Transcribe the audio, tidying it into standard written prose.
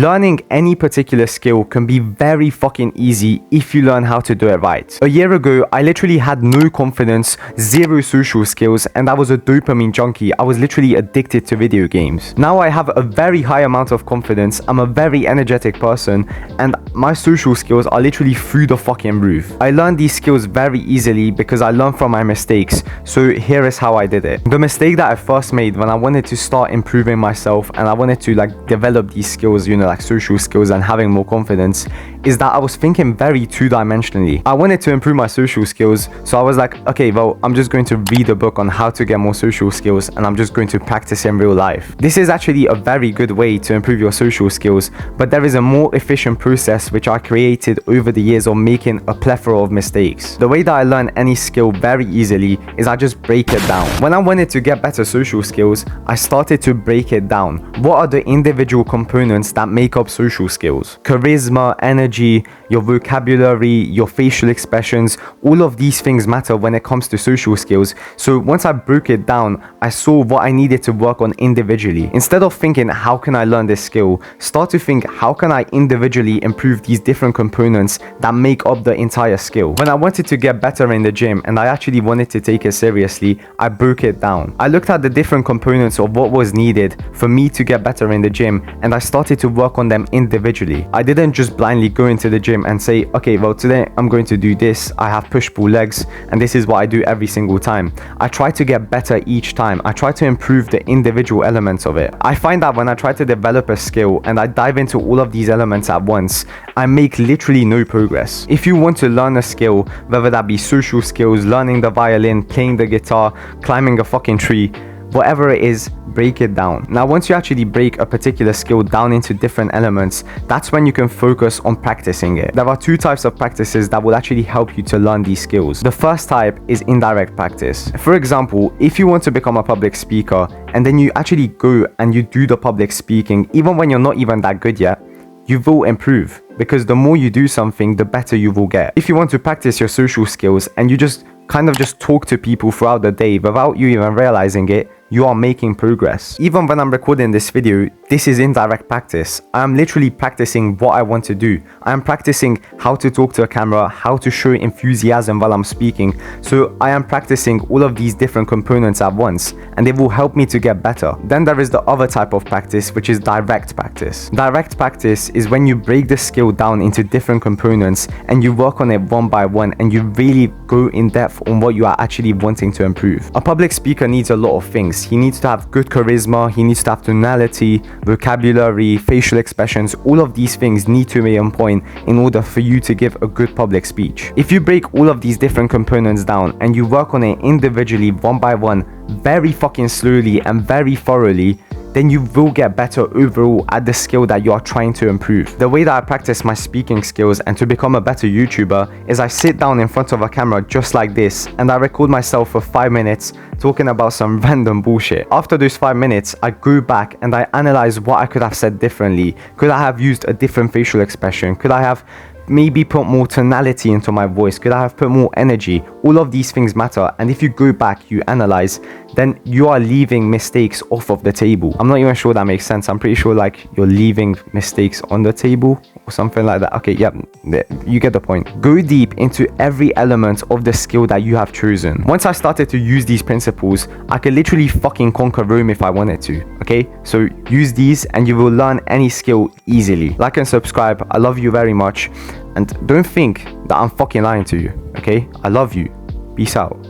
Learning any particular skill can be very fucking easy if you learn how to do it right. A year ago, I literally had no confidence, zero social skills, and I was a dopamine junkie. I was literally addicted to video games. Now I have a very high amount of confidence. I'm a very energetic person, and my social skills are literally through the fucking roof. I learned these skills very easily because I learned from my mistakes. So here is how I did it. The mistake that I first made when I wanted to start improving myself and I wanted to develop these skills, like social skills and having more confidence, is that I was thinking very two-dimensionally. I wanted to improve my social skills, so I was like, okay, well, I'm just going to read a book on how to get more social skills and I'm just going to practice in real life. This is actually a very good way to improve your social skills, but there is a more efficient process which I created over the years of making a plethora of mistakes. The way that I learn any skill very easily is I just break it down. When I wanted to get better social skills, I started to break it down. What are the individual components that make up social skills? Charisma, energy, your vocabulary, your facial expressions, all of these things matter when it comes to social skills. So once I broke it down, I saw what I needed to work on individually. Instead of thinking, how can I learn this skill? Start to think, how can I individually improve these different components that make up the entire skill? When I wanted to get better in the gym and I actually wanted to take it seriously, I broke it down. I looked at the different components of what was needed for me to get better in the gym, and I started to work on them individually. I didn't just blindly go into the gym and say, okay, well, today I'm going to do this. I have push-pull legs and this is what I do every single time. I try to get better each time. I try to improve the individual elements of it. I find that when I try to develop a skill and I dive into all of these elements at once, I make literally no progress. If you want to learn a skill, whether that be social skills, learning the violin, playing the guitar, climbing a fucking tree, whatever it is, break it down. Now, once you actually break a particular skill down into different elements, that's when you can focus on practicing it. There are two types of practices that will actually help you to learn these skills. The first type is indirect practice. For example, if you want to become a public speaker and then you actually go and you do the public speaking, even when you're not even that good yet, you will improve, because the more you do something, the better you will get. If you want to practice your social skills and you just talk to people throughout the day without you even realizing it, you are making progress. Even when I'm recording this video, this is indirect practice. I am literally practicing what I want to do. I am practicing how to talk to a camera, how to show enthusiasm while I'm speaking. So I am practicing all of these different components at once, and it will help me to get better. Then there is the other type of practice, which is direct practice. Direct practice is when you break the skill down into different components and you work on it one by one and you really go in depth on what you are actually wanting to improve. A public speaker needs a lot of things. He needs to have good charisma, he needs to have tonality, vocabulary, facial expressions. All of these things need to be on point in order for you to give a good public speech. If you break all of these different components down and you work on it individually, one by one, very fucking slowly and very thoroughly, then you will get better overall at the skill that you are trying to improve. The way that I practice my speaking skills and to become a better YouTuber is I sit down in front of a camera just like this and I record myself for 5 minutes talking about some random bullshit. After those 5 minutes, I go back and I analyze what I could have said differently. Could I have used a different facial expression? Could I have maybe put more tonality into my voice? Could I have put more energy? All of these things matter, and if you go back, you analyze, then you are leaving mistakes off of the table. I'm not even sure that makes sense. I'm pretty sure you're leaving mistakes on the table or something like that. Okay, yeah, you get the point. Go deep into every element of the skill that you have chosen. Once I started to use these principles, I could literally fucking conquer Rome if I wanted to. Okay, so use these and you will learn any skill easily. Like and subscribe. I love you very much. And don't think that I'm fucking lying to you, okay? I love you. Peace out.